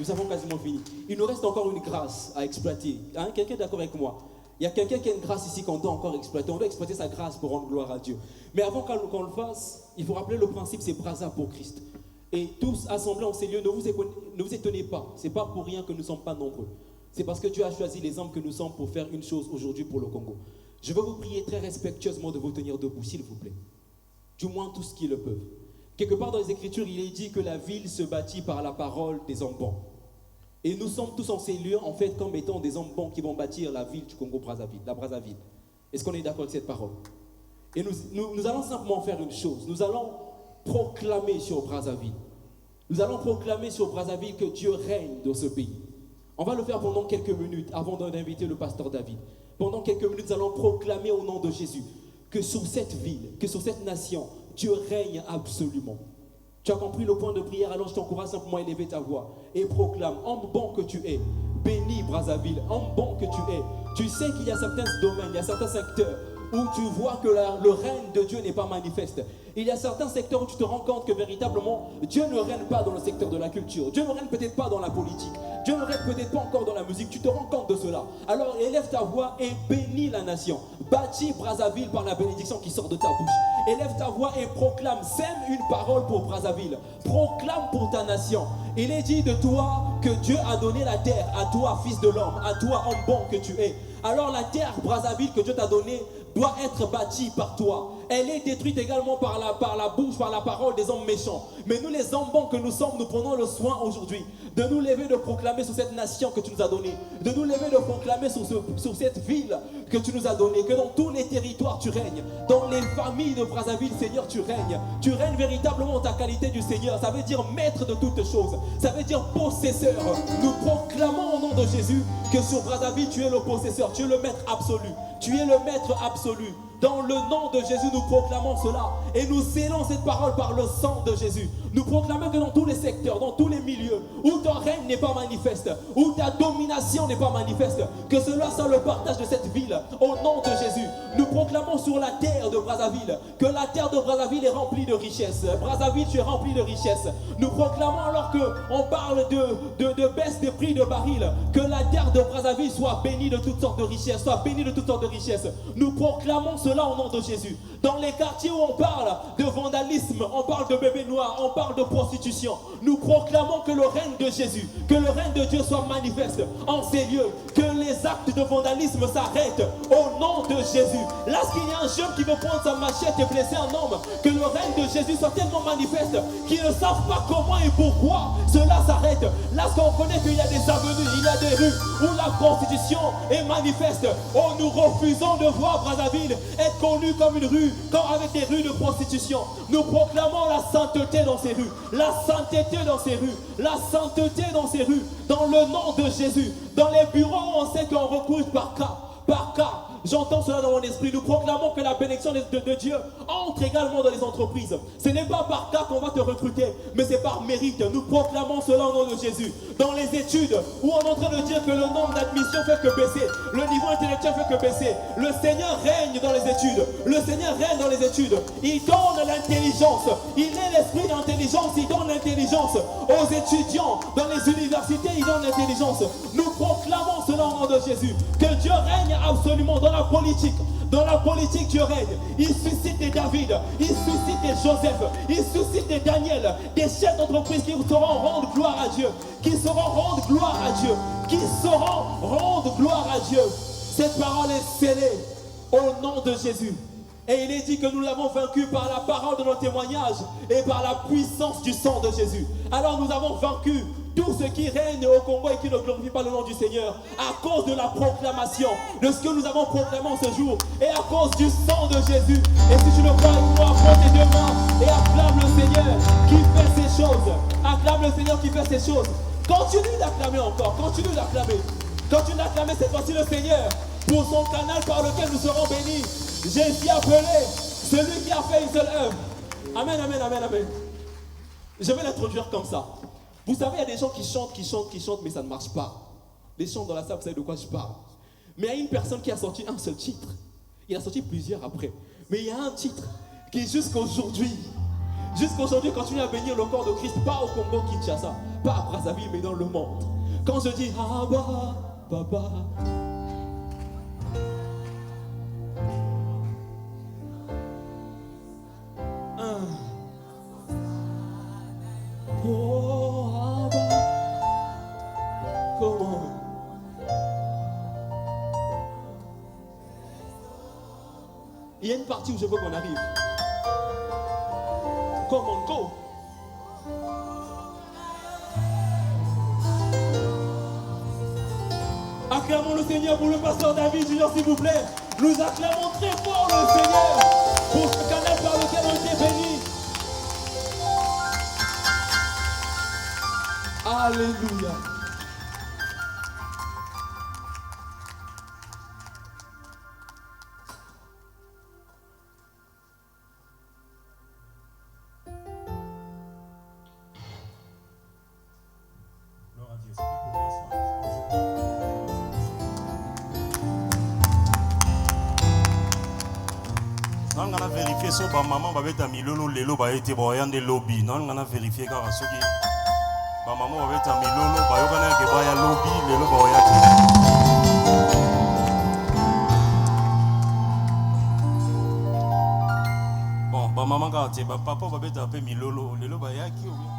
nous avons quasiment fini. Il nous reste encore une grâce à exploiter. Hein? Quelqu'un est d'accord avec moi? Il y a quelqu'un qui a une grâce ici qu'on doit encore exploiter. On doit exploiter sa grâce pour rendre gloire à Dieu. Mais avant qu'on le fasse, il faut rappeler le principe, c'est brasa pour Christ. Et tous assemblés en ces lieux, ne vous étonnez pas. Ce n'est pas pour rien que nous ne sommes pas nombreux. C'est parce que Dieu a choisi les hommes que nous sommes pour faire une chose aujourd'hui pour le Congo. Je veux vous prier très respectueusement de vous tenir debout, s'il vous plaît. Du moins tous qui le peuvent. Quelque part dans les Écritures, il est dit que la ville se bâtit par la parole des hommes bons. Et nous sommes tous en ces lieux, en fait, comme étant des hommes bons qui vont bâtir la ville du Congo-Brazzaville, la Brazzaville. Est-ce qu'on est d'accord avec cette parole? Et nous allons simplement faire une chose. Nous allons proclamer sur Brazzaville. Nous allons proclamer sur Brazzaville que Dieu règne dans ce pays. On va le faire pendant quelques minutes avant d'inviter le pasteur David. Pendant quelques minutes, nous allons proclamer au nom de Jésus que sur cette ville, que sur cette nation, Dieu règne absolument. Tu as compris le point de prière, alors je t'encourage simplement à élever ta voix et proclame, homme bon que tu es, bénis Brazzaville, homme bon que tu es. Tu sais qu'il y a certains domaines, il y a certains secteurs où tu vois que le règne de Dieu n'est pas manifeste. Il y a certains secteurs où tu te rends compte que véritablement, Dieu ne règne pas dans le secteur de la culture. Dieu ne règne peut-être pas dans la politique. Dieu ne règne peut-être pas encore dans la musique. Tu te rends compte de cela. Alors élève ta voix et bénis la nation. Bâtis Brazzaville par la bénédiction qui sort de ta bouche. Élève ta voix et proclame. Sème une parole pour Brazzaville. Proclame pour ta nation. Il est dit de toi que Dieu a donné la terre à toi, fils de l'homme, à toi, homme bon que tu es. Alors la terre Brazzaville que Dieu t'a donnée doit être bâtie par toi. Elle est détruite également par la bouche, par la parole des hommes méchants. Mais nous les hommes bons que nous sommes, nous prenons le soin aujourd'hui de nous lever, de proclamer sur cette nation que tu nous as donnée, de nous lever, de proclamer sur cette ville que tu nous as donnée, que dans tous les territoires tu règnes, dans les familles de Brazzaville, Seigneur, tu règnes. Tu règnes véritablement en ta qualité du Seigneur. Ça veut dire maître de toutes choses. Ça veut dire possesseur. Nous proclamons au nom de Jésus que sur Brazzaville, tu es le possesseur, tu es le maître absolu. Tu es le maître absolu. Dans le nom de Jésus, nous proclamons cela. Et nous scellons cette parole par le sang de Jésus. Nous proclamons que dans tous les secteurs, dans tous les milieux, où ton règne n'est pas manifeste, où ta domination n'est pas manifeste, que cela soit le partage de cette ville. Au nom de Jésus, nous proclamons sur la terre de Brazzaville, que la terre de Brazzaville est remplie de richesses. Brazzaville, tu es rempli de richesses. Nous proclamons alors qu'on parle de baisse des prix de baril, que la terre de Brazzaville soit bénie de toutes sortes de richesses, soit bénie de toutes sortes de richesses. Nous proclamons cela au nom de Jésus. Dans les quartiers où on parle de vandalisme, on parle de bébés noirs, on parle de prostitution, nous proclamons que le règne de Jésus, que le règne de Dieu soit manifeste en ces lieux, que les actes de vandalisme s'arrêtent au nom de Jésus. Lorsqu'il y a un jeune qui veut prendre sa machette et blesser un homme, que le règne de Jésus soit tellement manifeste qu'ils ne savent pas comment et pourquoi cela s'arrête. Lorsqu'on connaît qu'il y a des avenues, il y a des rues où la prostitution est manifeste, oh, nous refusons de voir Brazzaville être connue comme une rue, comme avec des rues de prostitution. Nous proclamons la sainteté dans ces rues, la sainteté dans ces rues, la sainteté dans ces rues, dans le nom de Jésus. Dans les bureaux, on sait qu'on recrute par cas, par cas. J'entends cela dans mon esprit. Nous proclamons que la bénédiction de Dieu entre également dans les entreprises. Ce n'est pas par cas qu'on va te recruter, mais c'est par mérite. Nous proclamons cela au nom de Jésus. Dans les études, où on est en train de dire que le nombre d'admissions fait que baisser, le niveau intellectuel fait que baisser, le Seigneur règne dans les études. Le Seigneur règne dans les études. Il donne l'intelligence. Il est l'esprit d'intelligence. Il donne l'intelligence aux étudiants. Dans les universités, il donne l'intelligence. Nous proclamons cela au nom de Jésus. Que Dieu règne absolument dans la politique. Dans la politique, Dieu règne. Il suscite des David, il suscite des Joseph, il suscite des Daniel, des chefs d'entreprise qui sauront rendre gloire à Dieu, qui sauront rendre gloire à Dieu, qui sauront rendre gloire à Dieu. Cette parole est scellée au nom de Jésus. Et il est dit que nous l'avons vaincu par la parole de nos témoignages et par la puissance du sang de Jésus. Alors nous avons vaincu tout ce qui règne au Congo et qui ne glorifie pas le nom du Seigneur à cause de la proclamation de ce que nous avons proclamé ce jour et à cause du sang de Jésus. Et si tu le crois avec moi, prends tes deux mains et acclame le Seigneur qui fait ces choses. Acclame le Seigneur qui fait ces choses. Continue d'acclamer encore, continue d'acclamer. Continue d'acclamer cette fois-ci le Seigneur pour son canal par lequel nous serons bénis. J'ai ici appelé celui qui a fait une seule œuvre. Amen, amen, amen, amen. Je vais l'introduire comme ça. Vous savez, il y a des gens qui chantent, mais ça ne marche pas. Les chants dans la salle, vous savez de quoi je parle. Mais il y a une personne qui a sorti un seul titre. Il a sorti plusieurs après. Mais il y a un titre qui jusqu'à aujourd'hui Jusqu'aujourd'hui, continue à bénir le corps de Christ, pas au Congo Kinshasa, pas à Brazzaville, mais dans le monde. Quand je dis Abba, Papa. Oh, Abba. Comment? Il y a une partie où je veux qu'on arrive. Come on, go. Acclamons le Seigneur pour le pasteur David Junior, s'il vous plaît. Nous acclamons très fort le Seigneur pour ce canal par lequel on est béni. Alléluia. Non, on a vérifié ça, bah maman va être à Milolo, Lelo va être boyan de lobby. Non, on a vérifié car à ce qui, bah maman va être à Milolo, bah yo connaît que boya lobby, Lelo boya. Bon, bah maman quand tu, bah papa va être à peu Milolo, Lelo boya qui ou bien?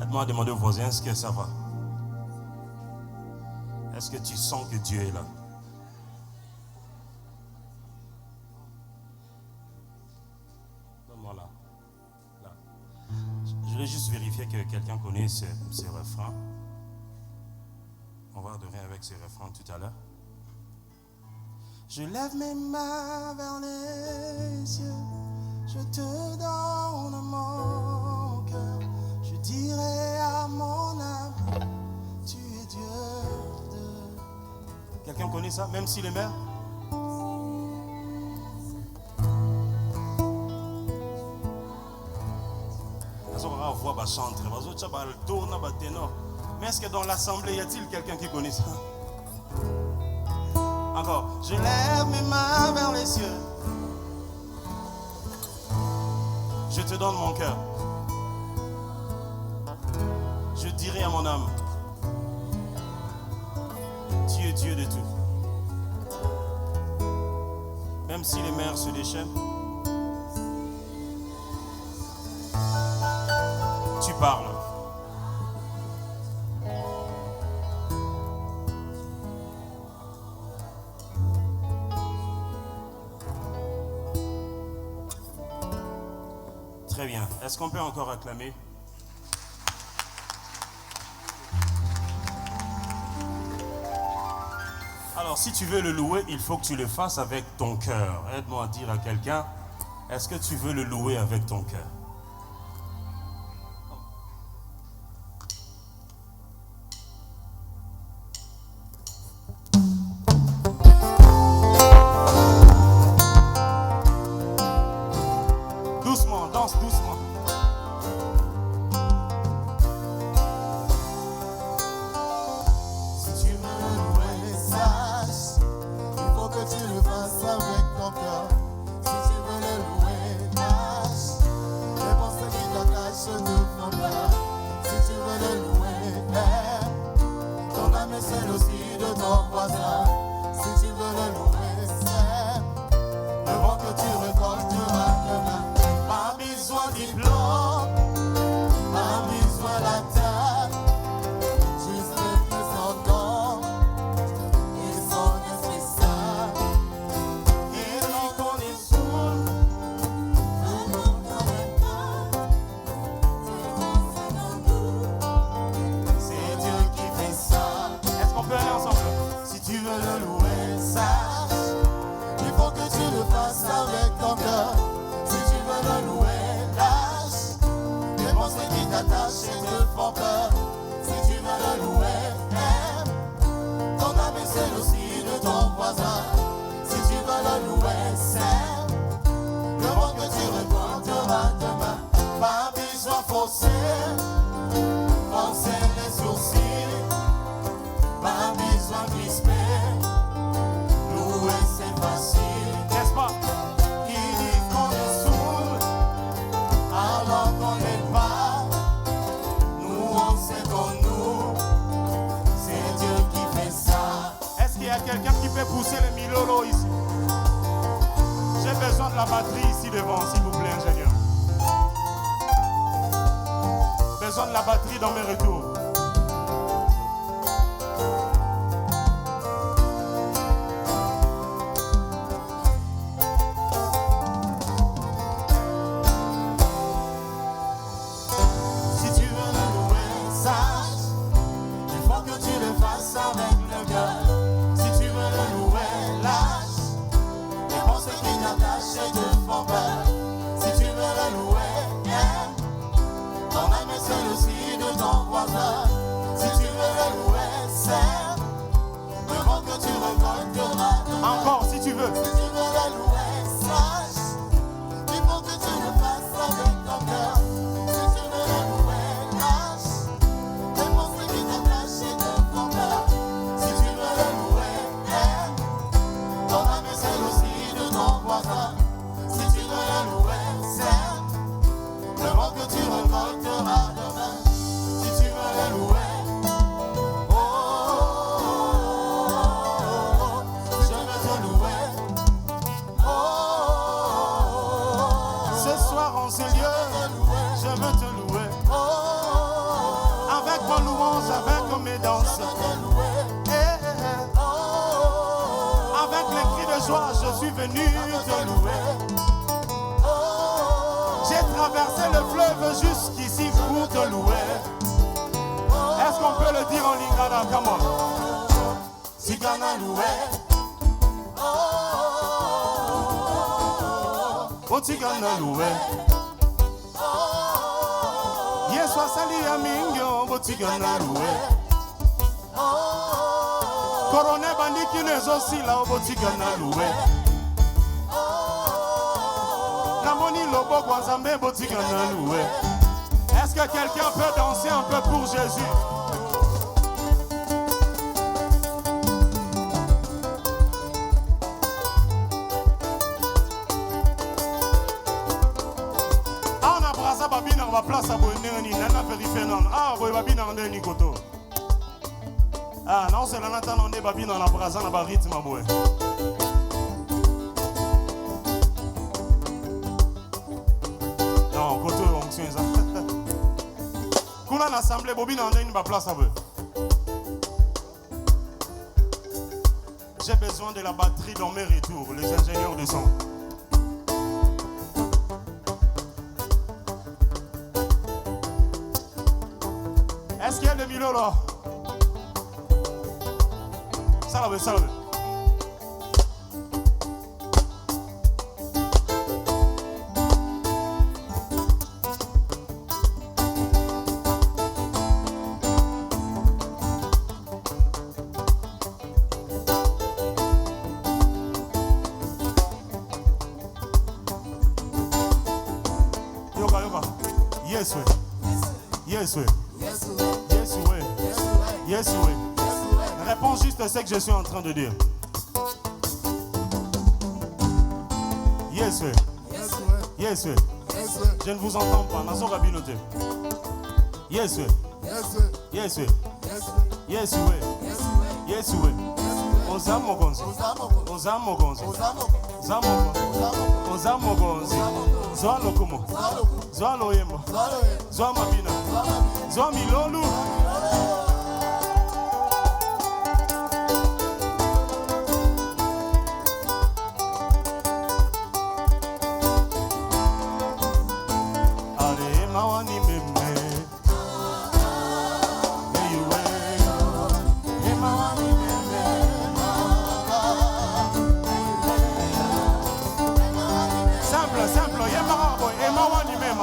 Aide-moi à demander aux voisins est-ce que ça va. Est-ce que tu sens que Dieu est là? Donne-moi là. Là. Je voulais juste vérifier que quelqu'un connaît ces refrains. On va adorer avec ces refrains tout à l'heure. Je lève mes mains vers les cieux. Je te donne mon cœur. Je dirai à mon âme, tu es Dieu. Quelqu'un connaît ça, même s'il est mère? Mais est-ce que dans l'assemblée, y a-t-il quelqu'un qui connaît ça? Encore. Je lève mes mains vers les cieux. Je te donne mon cœur. Je dirai à mon âme, tu es Dieu de tout. Même si les mers se déchaînent, tu parles. Très bien. Est-ce qu'on peut encore acclamer? Alors, si tu veux le louer, il faut que tu le fasses avec ton cœur. Aide-moi à dire à quelqu'un, est-ce que tu veux le louer avec ton cœur? Doucement, danse doucement. quelqu'un qui peut pousser le milolo ici? J'ai besoin de la batterie ici devant, s'il vous plaît, ingénieur. Besoin de la batterie dans mes retours. Encore, si tu veux. Si tu veux la louer, sache, il faut que tu le fasses avec ton cœur. Si tu veux la louer, lâche les pensées qui t'attachent et te font peur. Si tu veux la louer, aime ton âme et celle aussi de ton voisin. Si tu veux la louer, serre le vent que tu récolteras demain. Si tu veux la louer, je veux te louer. Avec mon louange, avec mes danses. Avec les cris de joie, je suis venu te louer. J'ai traversé le fleuve jusqu'ici pour te louer. Est-ce qu'on peut le dire en lingala? Come on. Si Ghana loué. Oh, si Ghana loué. Yeswa sali ya mingyo botiga na loué. Corona bandiki nezo sila botiga na loué. Namoni lobo kwa Nzambe botiga na loué. Est-ce que quelqu'un peut danser un peu pour Jésus? Ma place à Boénéani, Nana Ferifénon. Ah, oui, Babi n'a rien Nikoto. Ah, non, c'est la Nathan, on est Babi dans la brasa, dans le rythme, boy. Non, Koto, on tient ça. Koula l'assemblée, Bobi n'a rien place à boy. J'ai besoin de la batterie dans mes retours, les ingénieurs de son. Est-ce qu'il y a des milos là? Salve, salve. Yoga, yoga. Yes, way. Yes, way. Yes, oui. Réponds juste ce que je suis en train de dire. Yes, oui. Yes, oui. Je ne vous entends pas. Nazo Rabinote. Yes, oui. Yes, oui. Yes, oui. Yes, oui. Ozamo Gonzi. Ozamo Gonzi. Ozamo Gonzi. Zoalo Kumo. Zoalo Yemo. Zoa Mabina. Zoa Milolu.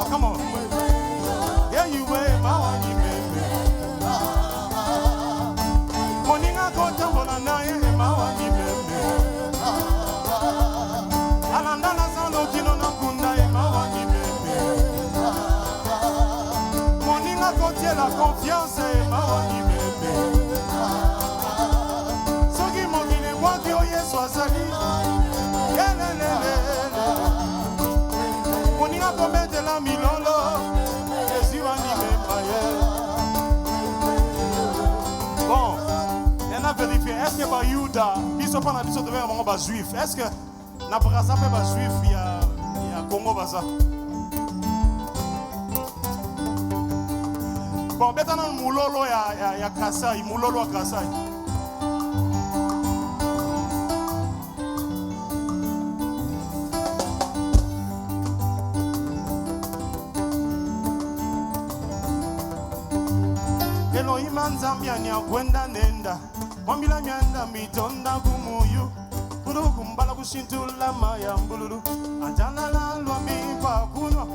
Come on. Yeah, you way, my one, you Moninga go tambola na ye, my one, you Alanda na zano kino na kunda ye, my one, you Moninga go tie la confiance, my one, you Sogi mogine waki oye swazali. Moninga go mete la milolo. Jésus anime maye. Bon, on a vérifié. Est-ce que Bayuda, biso pas na biso devant bango ba juif. Est-ce que na Braza pe ba juif ya Congo baza? Bon, beta na mulolo ya Kasai, mulolo ya Kasai. Elohim Nzambia ni akwenda nenda. Mwambila myanda mitonda kumuyu. Kuru kumbala kushintula maya mbululu. Anjana la lwami pa kunwa.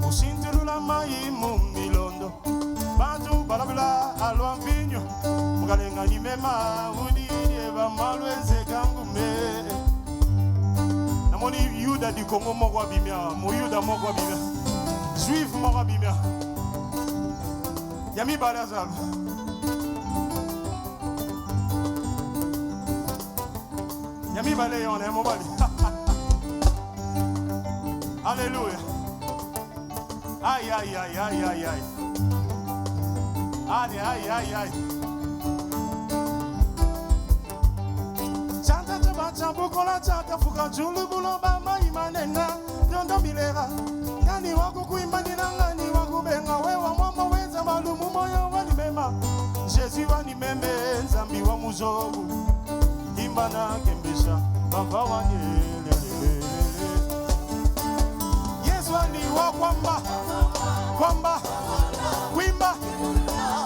Kushintula mayi mumilondo. Bantu balabula alwa vinyo. Mugalenga ni mema unire ba malweze kangume. Namoni Yuda di Kongo mokwa bimia. Mo Yuda mokwa bimia. Juif mokwa bimia. Yami barazal. Yami balé on est mobali. Alléluia. Aïe aïe aïe aïe aïe aïe. Aïe aïe aïe aïe. Chanta chanta bukola chanta fuka julu bulomba maimanena. Yondo milera. Ngani wako kuimbandina ngani wako benga wewa mama weza malumu moyo wani mema. Jésus wani meme nzambi wa muzogu. Imbana kembisha baba wani lelele. Yesu wani wa kwamba kwamba kwimba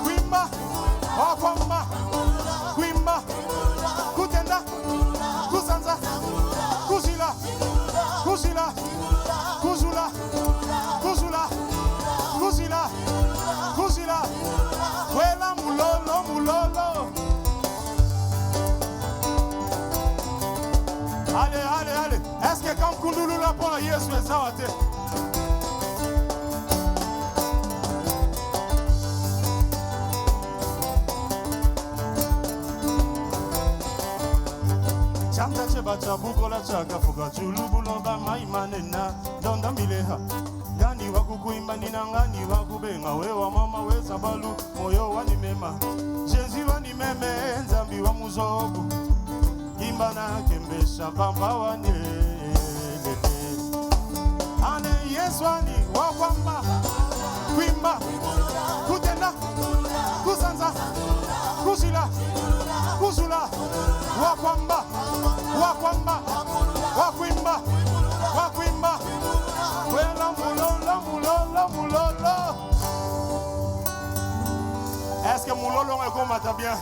kwimba wa kwamba kwimba kutenda kusanza kuzila kuzila kuzula kuzula kuzila kuzila wela mulolo mulolo. Allez, allez, allez. Est-ce que quand Kundulu la pour Yesu est zawate? Chanta cheba chabukola chaka fuka chulu bulomba maimanena donda mileha. Ngani wakukuimba nina ngani wakubenga wewa mama weza balu moyo wani mema. Jésus wani meme nzambi wa muzogu. Imbana kembesha bamba wani lelele. Ane Yesu wani wakwamba kwimba kutenda kusanza kuzila kuzula wakwamba wakwamba wakwimba wakwimba wela mulolo mulolo mulolo. Est-ce que mulolo est comme bien?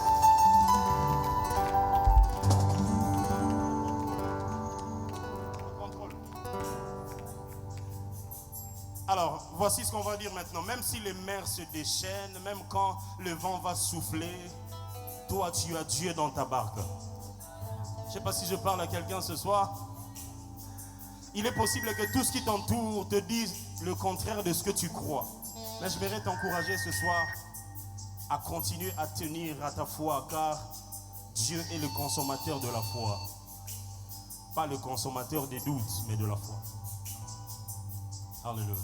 Alors, voici ce qu'on va dire maintenant. Même si les mers se déchaînent, même quand le vent va souffler, toi, tu as Dieu dans ta barque. Je ne sais pas si je parle à quelqu'un ce soir. Il est possible que tout ce qui t'entoure te dise le contraire de ce que tu crois. Mais je voudrais t'encourager ce soir à continuer à tenir à ta foi, car Dieu est le consommateur de la foi. Pas le consommateur des doutes, mais de la foi. Alléluia.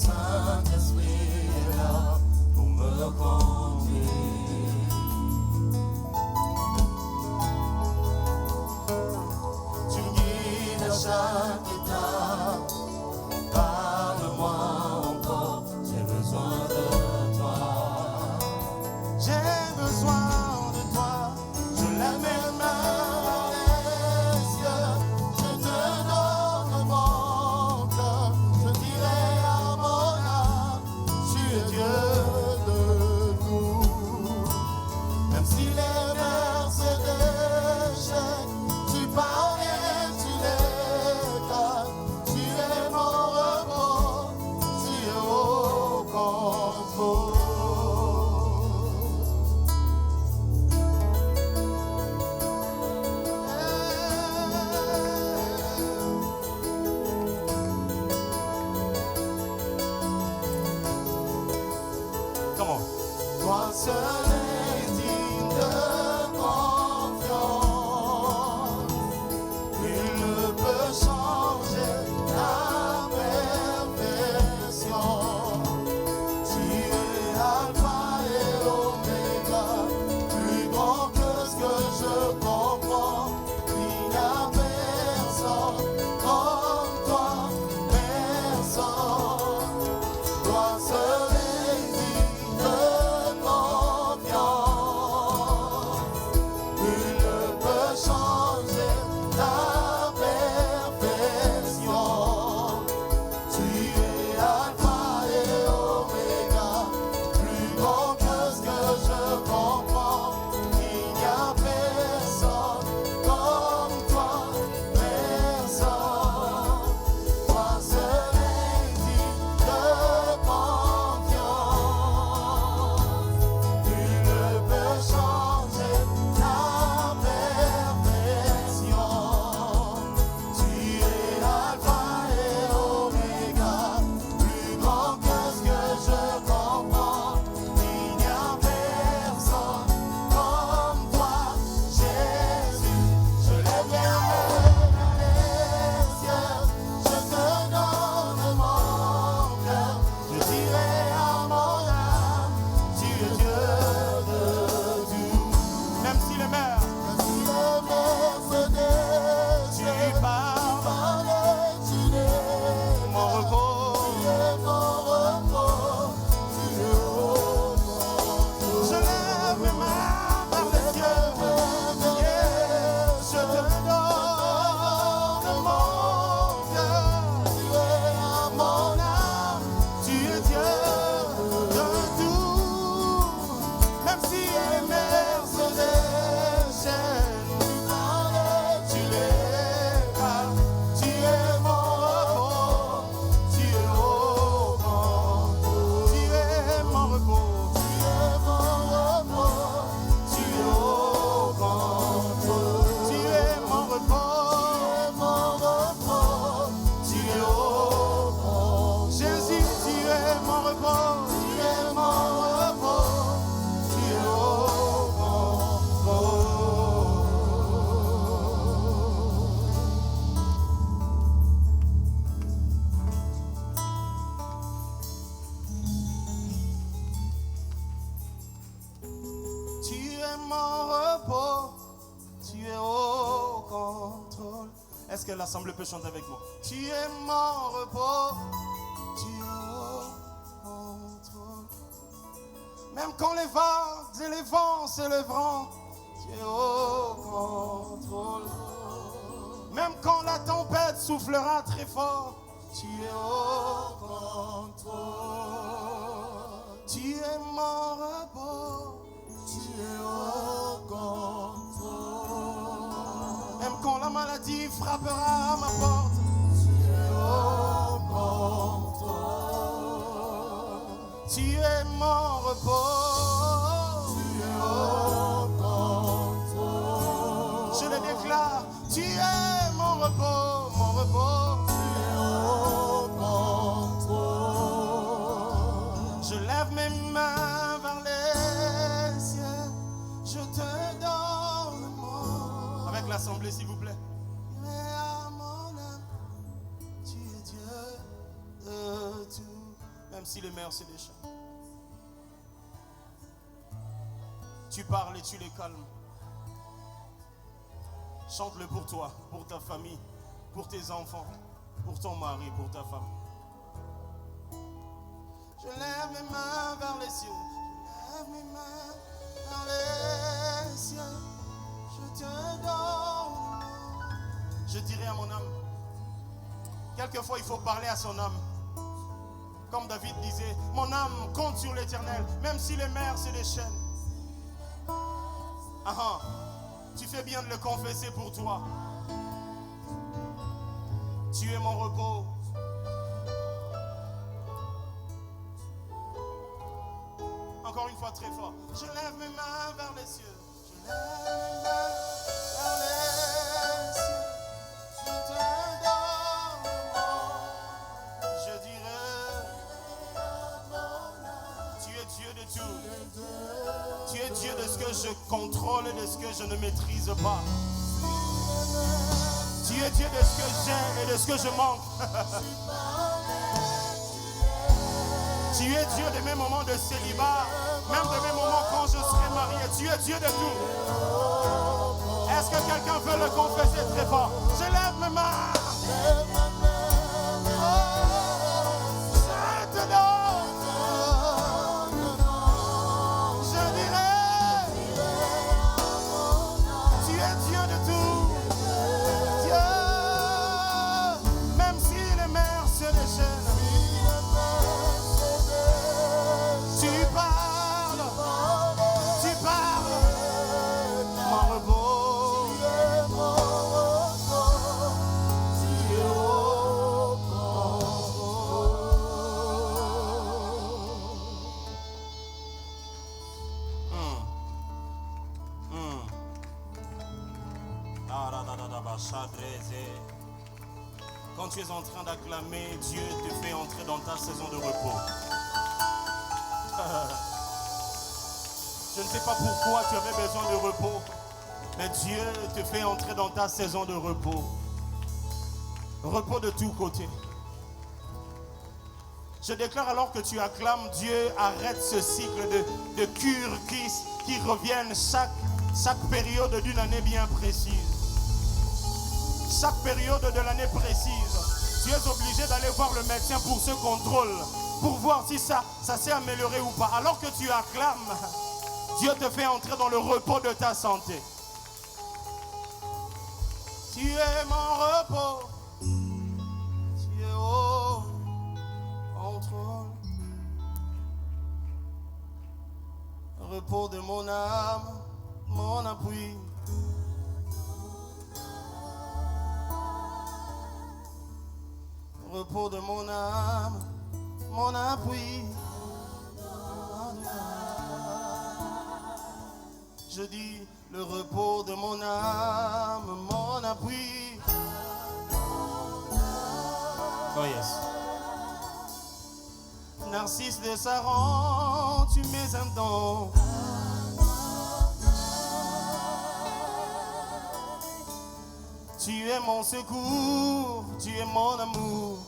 Saint-Esprit est là pour me conduire. Tu me guides à chaque étape. Parle-moi encore, j'ai besoin de toi. J'ai besoin de toi. Je lève mes mains vers les cieux. Je te donne mon cœur. Je dirai à mon âme, tu es Dieu de nous. Même si les mers se déchaînent, tu parviens, tu les calmes. Tu es mon repos, tu es au contrôle. Comment? Toi seul est digne de confiance. Nul ne peut changer ta perfection. Tu es Alpha et Oméga, plus grand que ce que je comprends. Il n'y a personne comme toi, personne. Toi seul est digne de confiance. Nul ne peut changer ta perfection. Tu es Alpha et Oméga, plus grand que ce que je comprends. Il n'y a personne comme toi, personne. Toi seul est digne de confiance. Nul ne peut changer ta perfection. Tu es Alpha et Oméga, plus grand que ce que je comprends. Il n'y a personne comme toi, Jésus. Je lève les mains vers les cieux, je te donne mon cœur. Je dirai à mon âme, tu es Dieu de tout. Même si les mers se déchaînent, tu parles, tu es mon repos, tu es mon repos, tu es au contrôle. Je lève mes mains vers les cieux, yeah, je te donne mon cœur. Tu es à mon âme, tu es Dieu de tout. Même si les mers se déchaînent, tu parles, tu les calmes. Tu es mon repos, tu es au contrôle. Tu es mon repos, tu es mon repos, tu es au contrôle. Tu es mon repos, tu es au contrôle. Jésus, tu es mon repos, tu es mon repos, tu es au contrôle. Tu es mon repos, tu es au contrôle. Est-ce que l'assemblée peut chanter avec moi? Tu es mon repos, tu es au contrôle. Même quand les vagues et les vents se lèveront, tu es au contrôle. Même quand la tempête soufflera très fort, tu es au contrôle. Tu es mon repos, tu es au contrôle. Même quand la maladie frappera à ma porte, tu es au contrôle. Tu es mon repos, tu es au contrôle. Je le déclare, tu es mon repos, mon repos. Tu es au contrôle. Je lève mes mains vers les cieux, je te donne mon. Avec l'assemblée, s'il vous plaît. À mon âme, tu es Dieu de tout. si les mers se déchaînent. Tu parles et tu les calmes. Chante-le pour toi, pour ta famille, pour tes enfants, pour ton mari, pour ta femme. Je lève mes mains vers les cieux. Je lève mes mains vers les cieux. Je te donne. Je dirai à mon âme. Quelquefois, il faut parler à son âme. Comme David disait, mon âme compte sur l'Éternel, même si les mers se déchaînent. Tu fais bien de le confesser pour toi. Tu es mon repos. Encore une fois très fort. Je lève mes mains vers les cieux. Je lève mes mains vers les cieux. Je te donne. Je dirai, tu es Dieu de tout. Tu es Dieu de ce que je contrôle et de ce que je ne maîtrise pas. Tu es Dieu de ce que j'ai et de ce que je manque. Tu es Dieu de mes moments de célibat, même de mes moments quand je serai marié. Tu es Dieu de tout. Est-ce que quelqu'un veut le confesser très fort? Je lève mes mains. Je te donne. Je dirai, tu es Dieu de tout. Dieu, même si les mers se déchaînent. Quand tu es en train d'acclamer, Dieu te fait entrer dans ta saison de repos. Je ne sais pas pourquoi tu avais besoin de repos, mais Dieu te fait entrer dans ta saison de repos. Repos de tous côtés. Je déclare alors que tu acclames, Dieu arrête ce cycle de cures qui reviennent chaque période d'une année bien précise. Chaque période de l'année précise, tu es obligé d'aller voir le médecin pour ce contrôle, pour voir si ça s'est amélioré ou pas. Alors que tu acclames, Dieu te fait entrer dans le repos de ta santé. Tu es mon repos. Tu es au contrôle. Repos de mon âme, mon appui. Repos de mon âme, mon appui. Je dis le repos de mon âme, mon appui. Oh yes. Narcisse de Saran, tu mets un don. Tu es mon secours, tu es mon amour.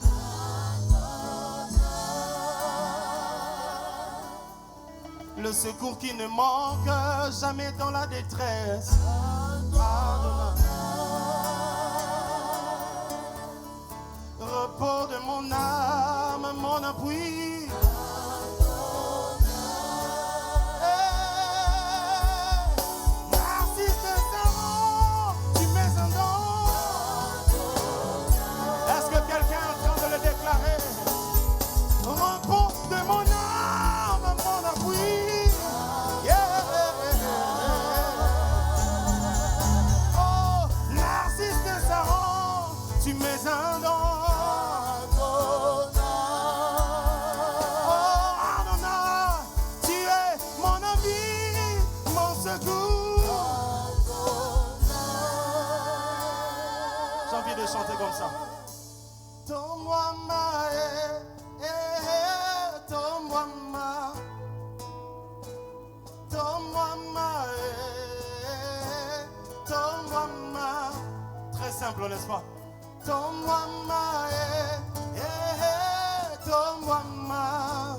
Le secours qui ne manque jamais dans la détresse. Repos de mon âme, mon appui. Repos de mon âme, mon appui. Yeah. Oh, Narcisse de Saran, tu mets un don. Oh, Adonai, tu es mon ami, mon secours. J'ai envie de chanter comme ça. Donne-moi ma donne-moi ma, donne-moi ma, donne-moi ma. Très simple, n'est-ce pas? Donne-moi ma, donne-moi ma.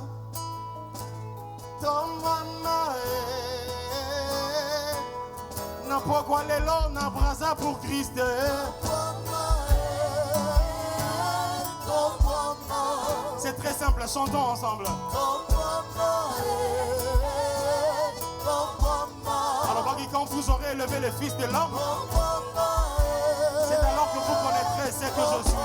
Tomama, na pokwa lelo na braza pour Christ. C'est très simple, chantons ensemble. Alors quand vous aurez élevé le Fils de l'homme, c'est alors que vous connaîtrez ce que je suis.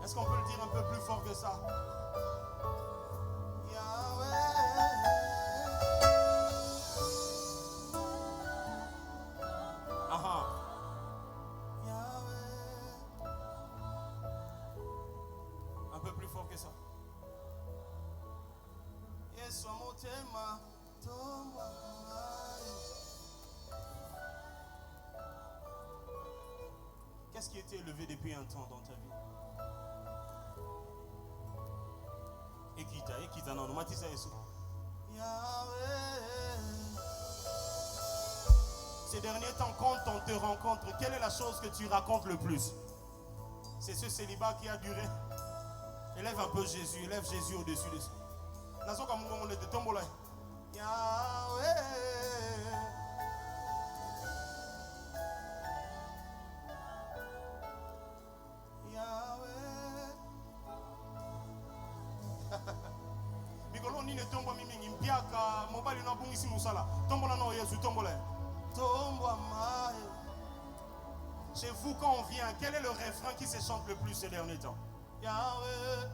Est-ce qu'on peut le dire un peu plus fort que ça? Un peu plus fort que ça. Qu'est-ce qui était élevé depuis un temps dans ta vie? Ekita, non, nous ça Ces derniers temps, quand on te rencontre, quelle est la chose que tu racontes le plus? C'est ce célibat qui a duré. Élève un peu Jésus, élève Jésus au-dessus de ça. Nazo comme on est de tombola. Yahweh. Mikolo ni ne tombo mimi ngimpiaka mobali na bungisi musala. Tombola no Yesu tombola. Tombola mai. Chez vous quand on vient, quel est le refrain qui se chante le plus ces derniers temps? Yahweh.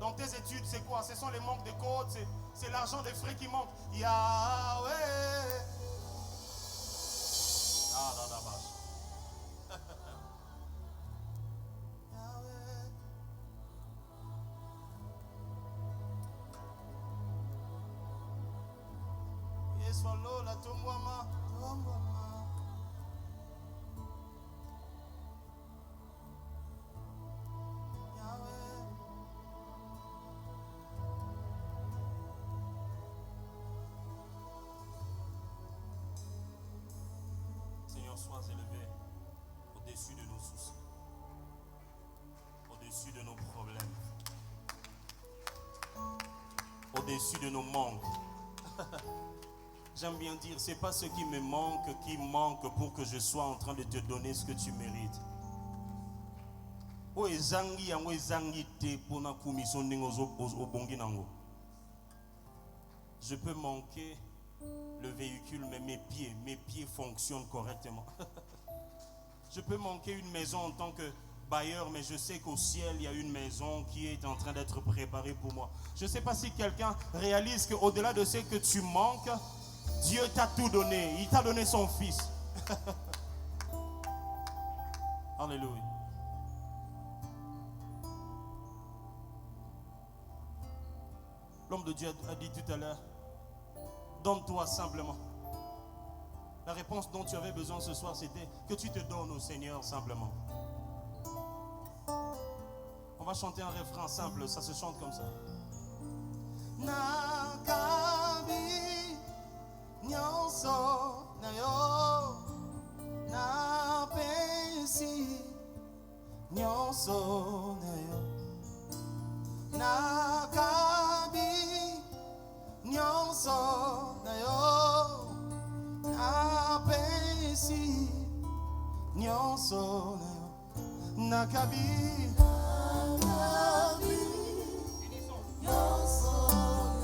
Dans tes études, c'est quoi? Ce sont les manques de côtes, c'est l'argent des frais qui manque. Yahweh. Ah, dans la vache. Yeswalo la tomwama, tomwama. Sois élevé au-dessus de nos soucis, au-dessus de nos problèmes, au-dessus de nos manques. J'aime bien dire, c'est pas ce qui me manque qui manque pour que je sois en train de te donner ce que tu mérites. Je peux manquer le véhicule, mais mes pieds fonctionnent correctement. Je peux manquer une maison en tant que bailleur, mais je sais qu'au ciel, il y a une maison qui est en train d'être préparée pour moi. Je ne sais pas si quelqu'un réalise qu'au-delà de ce que tu manques, Dieu t'a tout donné. Il t'a donné son Fils. Alléluia. L'homme de Dieu a dit tout à l'heure, donne-toi simplement. La réponse dont tu avais besoin ce soir, c'était que tu te donnes au Seigneur simplement. On va chanter un refrain simple, ça se chante comme ça. Nakabi nyonso na yo nakabi nyonso na yo napesi nyonso na yo nakabi nyonso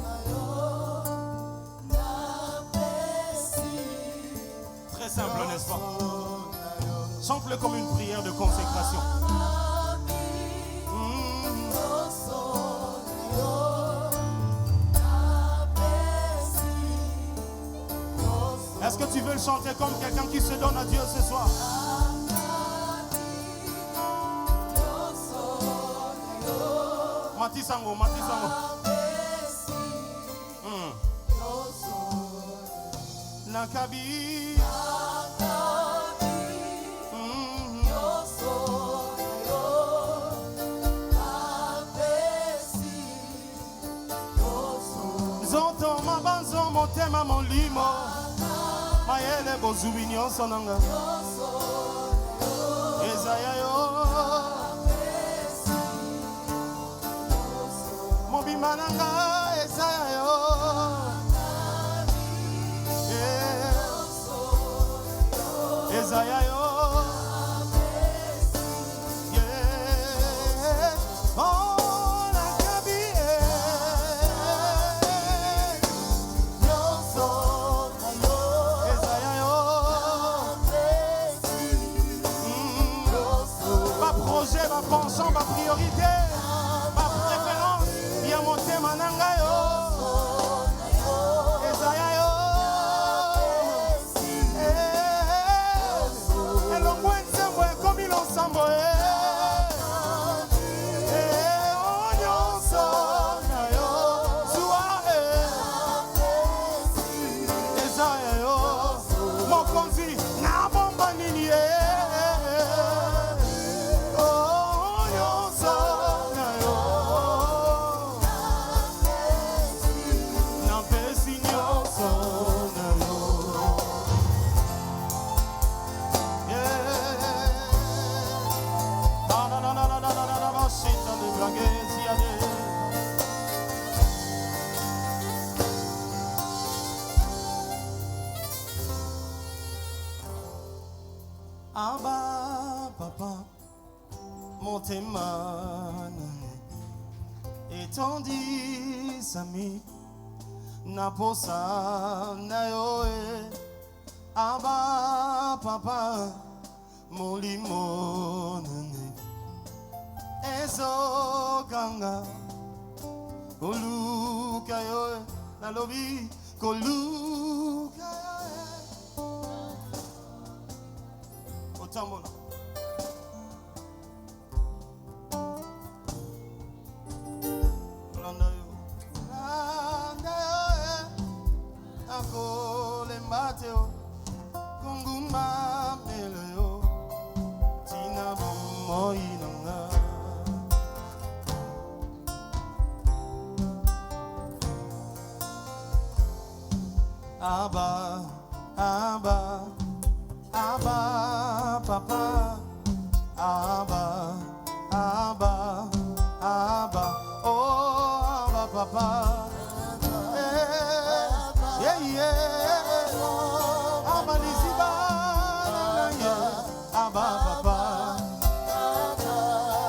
na yo napesi. Très simple, n'est-ce pas? Chante-le comme une prière de consécration. Est-ce que tu veux le chanter comme quelqu'un qui se donne à Dieu ce soir? Matisango, Matisango. Nakabi. Zonto mabanzo motema molimo mayele bozubi nyonso nanga ezaya yo mobima nanga ezaya yo ezaya yo ma penchant, ma priorité, ma préférence, il y a mon thème en angayo. Ezaya yo. Et le moins c'est moi comme il ensemble. Mon conduit, n'a bomba nini. Abba, papa, motema etondis ami naposa na yo Abba, papa, molimo nane ezokanga koluka yo nalobi koluka yo otambola landa yo akole mbate yo kunguma mele yo tina bomoyi nanga Abba, Abba, Abba, papa, Abba, Abba, Abba, oh, Abba, papa, yeah, yeah, Abba, Liziba, Abba, papa,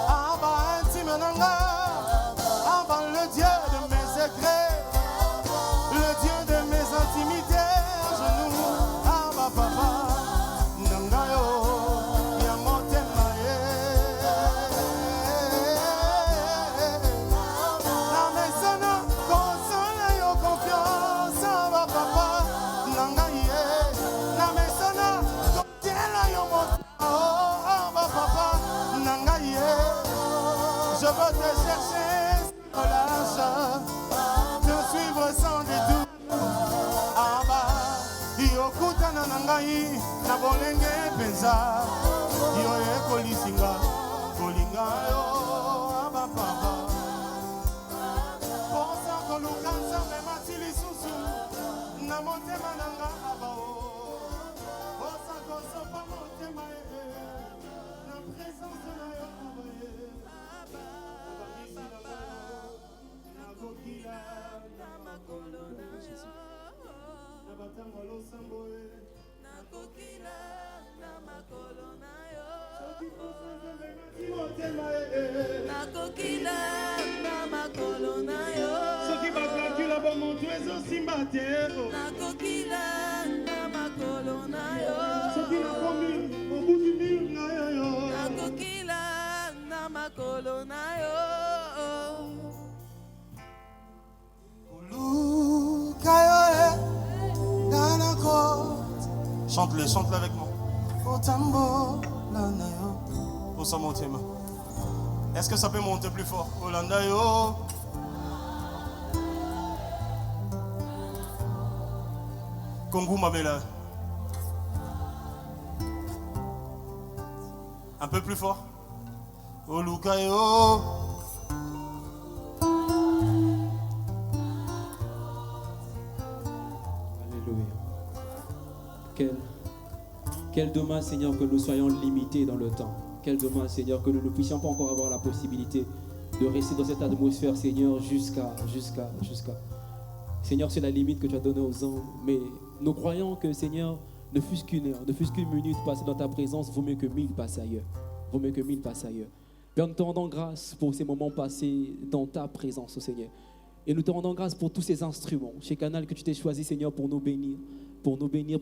Abba, Timenanga, Abba, le Dieu de mes secrets. Le Dieu de mes intimités, genoux, Abba papa, Nangayo, Yamotema, la maison, console yo confiance, Abba papa, Nangaye, la maison, tiens yo mot, oh, Abba papa, Nangaye, je veux te chercher sur l'arche, te suivre sans détour. Yokutana nangai na bolenge penza yo ekolisinga kolinga yo Abba papa posa kolukanza mematili susu na motema nanga Abba o posa kosopa motema na présence na yo Abba nakokila na makolo na yo nakokila na makolo na yo soki bakalkula bomotu ezosimba te nakokila na makolo na yo soki nakomi mobutu mil na yo nakokila na makolo na yo Chante-le, chante-le avec moi. Pour ça monter. Est-ce que ça peut monter plus fort? Olanda yo. Kongu Mabela. Un peu plus fort. Olukayo. Quel dommage, Seigneur, que nous soyons limités dans le temps. Quel dommage, Seigneur, que nous ne puissions pas encore avoir la possibilité de rester dans cette atmosphère, Seigneur, jusqu'à. Seigneur, c'est la limite que tu as donnée aux hommes. Mais nous croyons que, Seigneur, ne fût-ce qu'une heure, ne fût-ce qu'une minute passée dans ta présence, vaut mieux que 1000 passent ailleurs. Vaut mieux que 1000 passent ailleurs. Père, nous te rendons grâce pour ces moments passés dans ta présence, Seigneur. Et nous te rendons grâce pour tous ces instruments, chez Canal, que tu t'es choisi, Seigneur, pour nous bénir,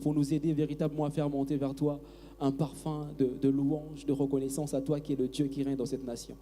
pour nous aider véritablement à faire monter vers toi un parfum de louange, de reconnaissance à toi qui es le Dieu qui règne dans cette nation.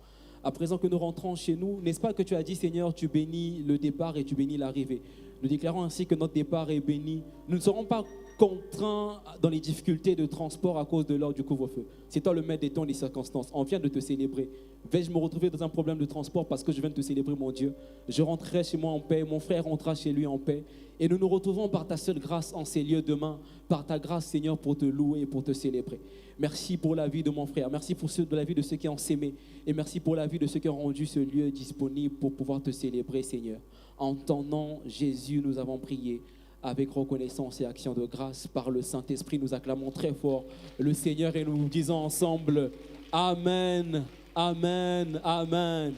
À présent que nous rentrons chez nous, n'est-ce pas que tu as dit, Seigneur, tu bénis le départ et tu bénis l'arrivée. Nous déclarons ainsi que notre départ est béni. Nous ne serons pas contraints dans les difficultés de transport à cause de l'heure du couvre-feu. C'est toi le maître des temps et des circonstances. On vient de te célébrer. Vais-je me retrouver dans un problème de transport parce que je viens de te célébrer, mon Dieu? Je rentrerai chez moi en paix, mon frère rentrera chez lui en paix. Et nous nous retrouvons par ta seule grâce en ces lieux demain, par ta grâce, Seigneur, pour te louer et pour te célébrer. Merci pour la vie de mon frère. Merci pour la vie de ceux qui ont s'aimé. Et merci pour la vie de ceux qui ont rendu ce lieu disponible pour pouvoir te célébrer, Seigneur. En ton nom, Jésus, nous avons prié. Avec reconnaissance et action de grâce par le Saint-Esprit, nous acclamons très fort le Seigneur et nous disons ensemble Amen, Amen, Amen.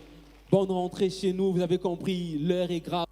Bonne rentrée chez nous, vous avez compris, l'heure est grave.